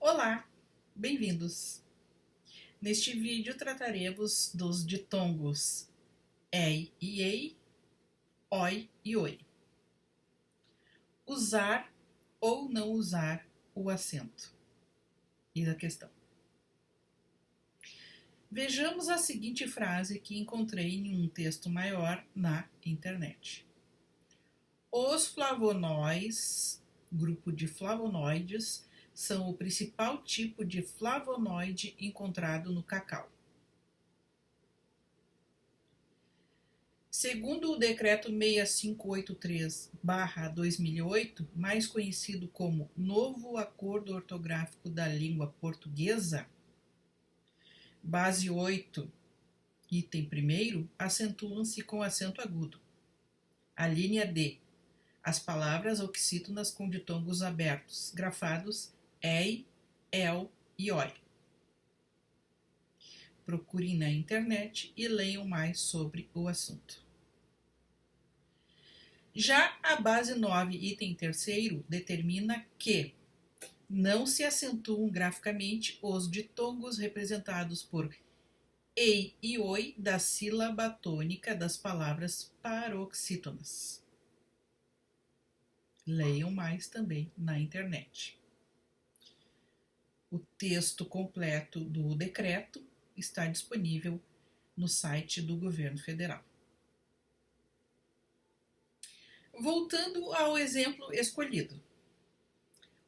Olá, bem-vindos! Neste vídeo trataremos dos ditongos EI e EI, OI e OI. Usar ou não usar o acento. Eis a questão. Vejamos a seguinte frase que encontrei em um texto maior na internet. Os flavonoides, grupo de flavonoides, são o principal tipo de flavonoide encontrado no cacau. Segundo o decreto 6583/2008, mais conhecido como Novo Acordo Ortográfico da Língua Portuguesa, base 8, item 1º, acentuam-se com acento agudo. A linha D, as palavras oxítonas com ditongos abertos, grafados EI, EL e OI. Procurem na internet e leiam mais sobre o assunto. Já a base 9, item 3º, determina que não se acentuam graficamente os ditongos representados por EI e OI da sílaba tônica das palavras paroxítonas. Leiam mais também na internet. O texto completo do decreto está disponível no site do governo federal. Voltando ao exemplo escolhido.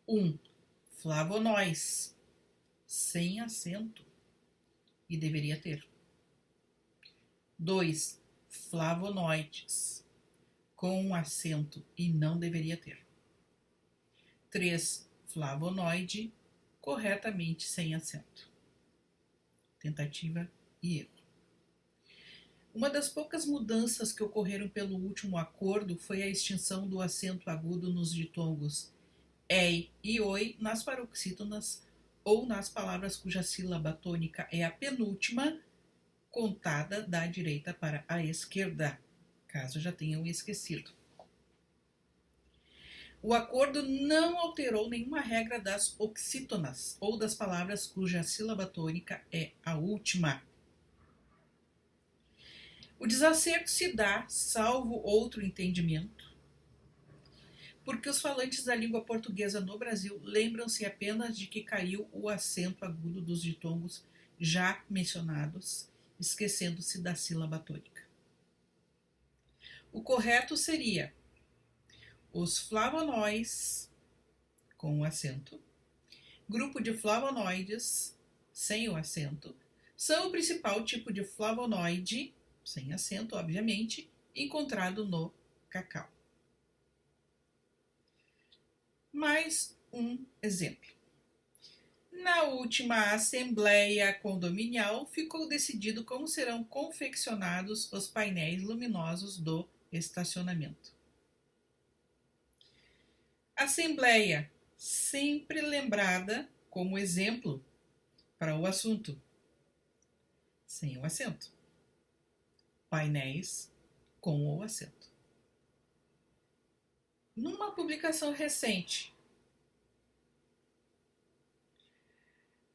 1. Flavonois, sem acento, e deveria ter. 2. Flavonoides, com acento, e não deveria ter. 3. Flavonoide, corretamente sem acento. Tentativa e erro. Uma das poucas mudanças que ocorreram pelo último acordo foi a extinção do acento agudo nos ditongos EI e OI nas paroxítonas ou nas palavras cuja sílaba tônica é a penúltima, contada da direita para a esquerda, caso já tenham esquecido. O acordo não alterou nenhuma regra das oxítonas ou das palavras cuja sílaba tônica é a última. O desacerto se dá, salvo outro entendimento, porque os falantes da língua portuguesa no Brasil lembram-se apenas de que caiu o acento agudo dos ditongos já mencionados, esquecendo-se da sílaba tônica. O correto seria os flavonoides, com o acento, grupo de flavonoides, sem o acento, são o principal tipo de flavonoide, sem acento, obviamente, encontrado no cacau. Mais um exemplo. Na última Assembleia Condominial, ficou decidido como serão confeccionados os painéis luminosos do estacionamento. Assembleia, sempre lembrada como exemplo para o assunto, sem o acento. Painéis com o acento. Numa publicação recente,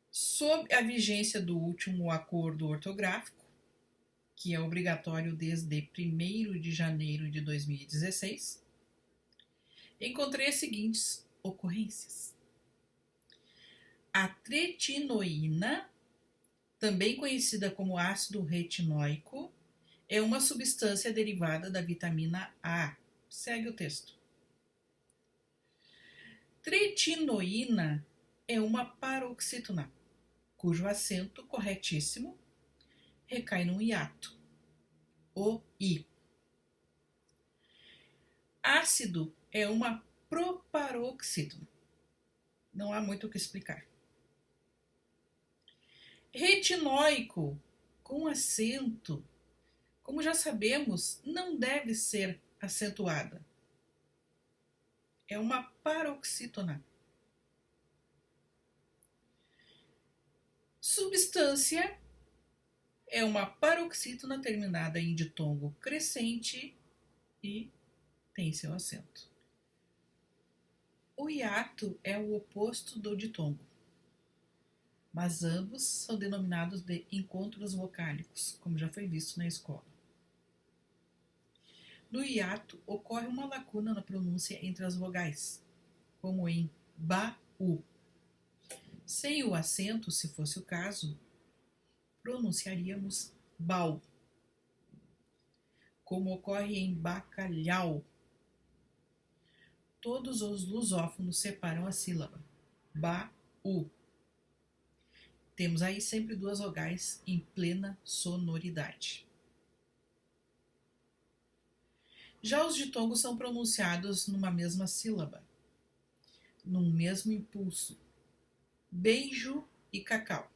sob a vigência do último acordo ortográfico, que é obrigatório desde 1º de janeiro de 2016, encontrei as seguintes ocorrências. A tretinoína, também conhecida como ácido retinóico, é uma substância derivada da vitamina A. Segue o texto. Tretinoína é uma paroxítona, cujo acento corretíssimo recai num hiato, o I. Ácido é uma proparoxítona. Não há muito o que explicar. Retinóico, com acento, como já sabemos, não deve ser acentuada. É uma paroxítona. Substância é uma paroxítona terminada em ditongo crescente e tem seu acento. O hiato é o oposto do ditongo. mas ambos são denominados de encontros vocálicos, como já foi visto na escola. No hiato, ocorre uma lacuna na pronúncia entre as vogais, como em baú. Sem o acento, se fosse o caso, pronunciaríamos bau, como ocorre em bacalhau. Todos os lusófonos separam a sílaba baú. Temos aí sempre duas vogais em plena sonoridade. Já os ditongos são pronunciados numa mesma sílaba, num mesmo impulso. Beijo e cacau.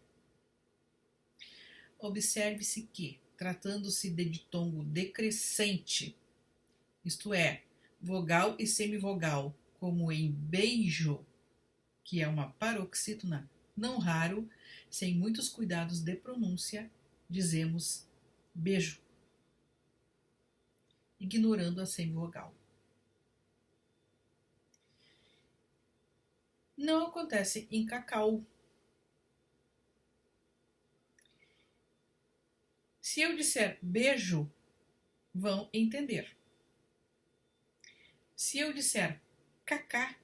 Observe-se que, tratando-se de ditongo decrescente, isto é, vogal e semivogal, como em beijo, que é uma paroxítona, não raro, sem muitos cuidados de pronúncia, dizemos beijo, ignorando a semivogal. Não acontece em cacau. Se eu disser beijo, vão entender. Se eu disser cacá,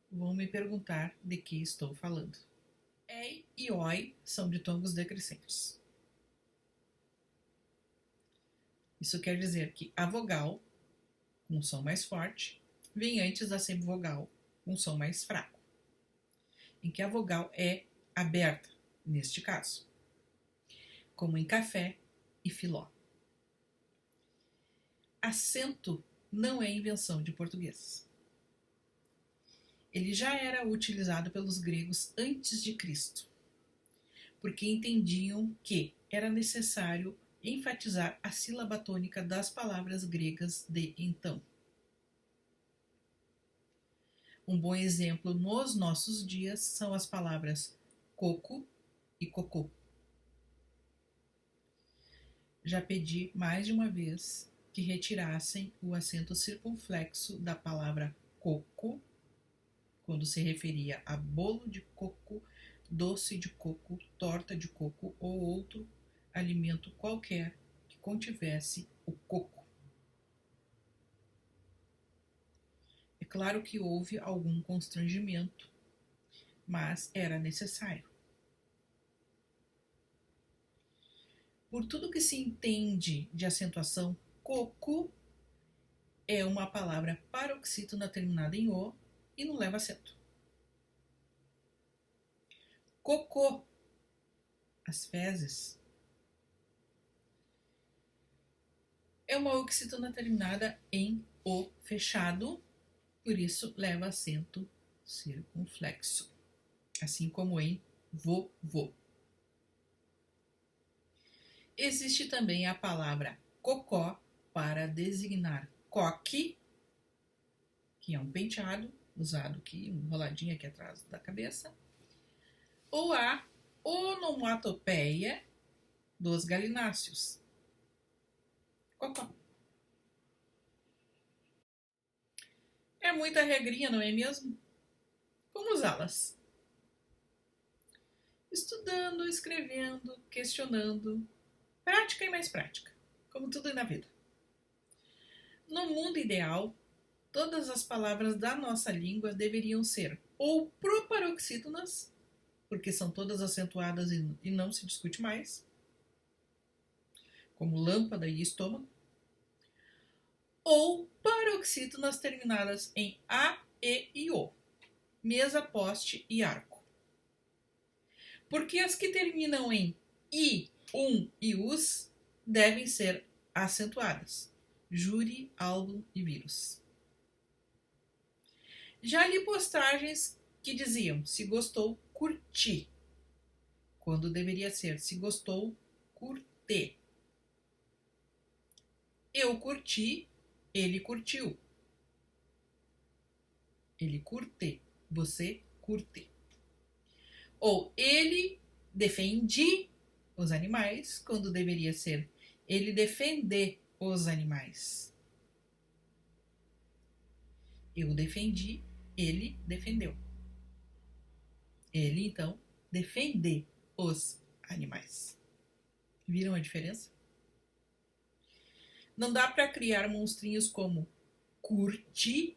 vão me perguntar de que estou falando. Ei e oi são ditongos decrescentes. Isso quer dizer que a vogal, com um som mais forte, vem antes da semivogal, com um som mais fraco, em que a vogal é aberta, neste caso, como em café e filó. Acento não é invenção de português. Ele já era utilizado pelos gregos antes de Cristo, porque entendiam que era necessário enfatizar a sílaba tônica das palavras gregas de então. Um bom exemplo nos nossos dias são as palavras coco e cocô. Já pedi mais de uma vez que retirassem o acento circunflexo da palavra coco, quando se referia a bolo de coco, doce de coco, torta de coco ou outro alimento qualquer que contivesse o coco. É claro que houve algum constrangimento, mas era necessário. Por tudo que se entende de acentuação, coco é uma palavra paroxítona terminada em o e não leva acento. Cocô, as fezes, é uma oxítona terminada em o fechado, por isso leva acento circunflexo, assim como em vovô. Existe também a palavra cocó para designar coque, que é um penteado usado aqui, um enroladinho aqui atrás da cabeça, ou a onomatopeia dos galináceos. Cocó. É muita regrinha, não é mesmo? Como usá-las? Estudando, escrevendo, questionando. Prática e mais prática, como tudo na vida. No mundo ideal, todas as palavras da nossa língua deveriam ser ou proparoxítonas, porque são todas acentuadas e não se discute mais, como lâmpada e estômago, ou paroxítonas terminadas em a, e o, mesa, poste e arco. Porque as que terminam em i, e us devem ser acentuadas. Júri, álbum e vírus. Já li postagens que diziam se gostou, curti, quando deveria ser se gostou, curte. Eu curti, ele curtiu. Ele curte, você curte. Ou ele defendi os animais, quando deveria ser ele defender os animais. Eu defendi, ele defendeu. Ele, então, defender os animais. Viram a diferença? Não dá para criar monstrinhos como curti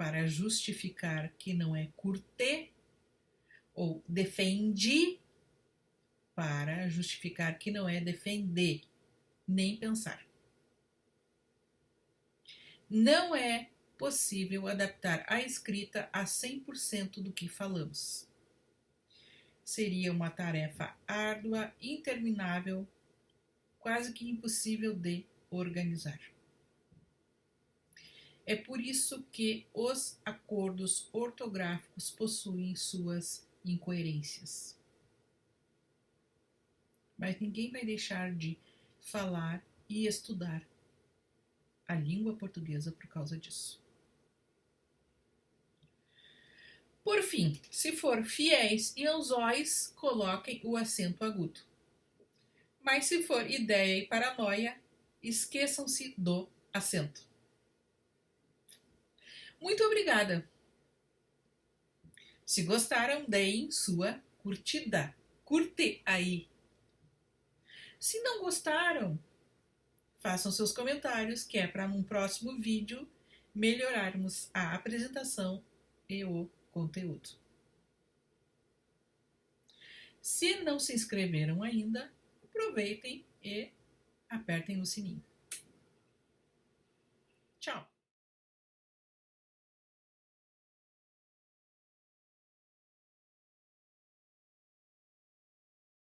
para justificar que não é curter, ou defendi para justificar que não é defender, nem pensar. Não é possível adaptar a escrita a 100% do que falamos. Seria uma tarefa árdua, interminável, quase que impossível de organizar. É por isso que os acordos ortográficos possuem suas incoerências. Mas ninguém vai deixar de falar e estudar a língua portuguesa por causa disso. Por fim, se for fiéis e anzóis, coloquem o acento agudo. Mas se for ideia e paranoia, esqueçam-se do acento. Muito obrigada! Se gostaram, deem sua curtida. Curte aí! Se não gostaram, façam seus comentários, que é para um próximo vídeo melhorarmos a apresentação e o conteúdo. Se não se inscreveram ainda, aproveitem e apertem o sininho. Tchau!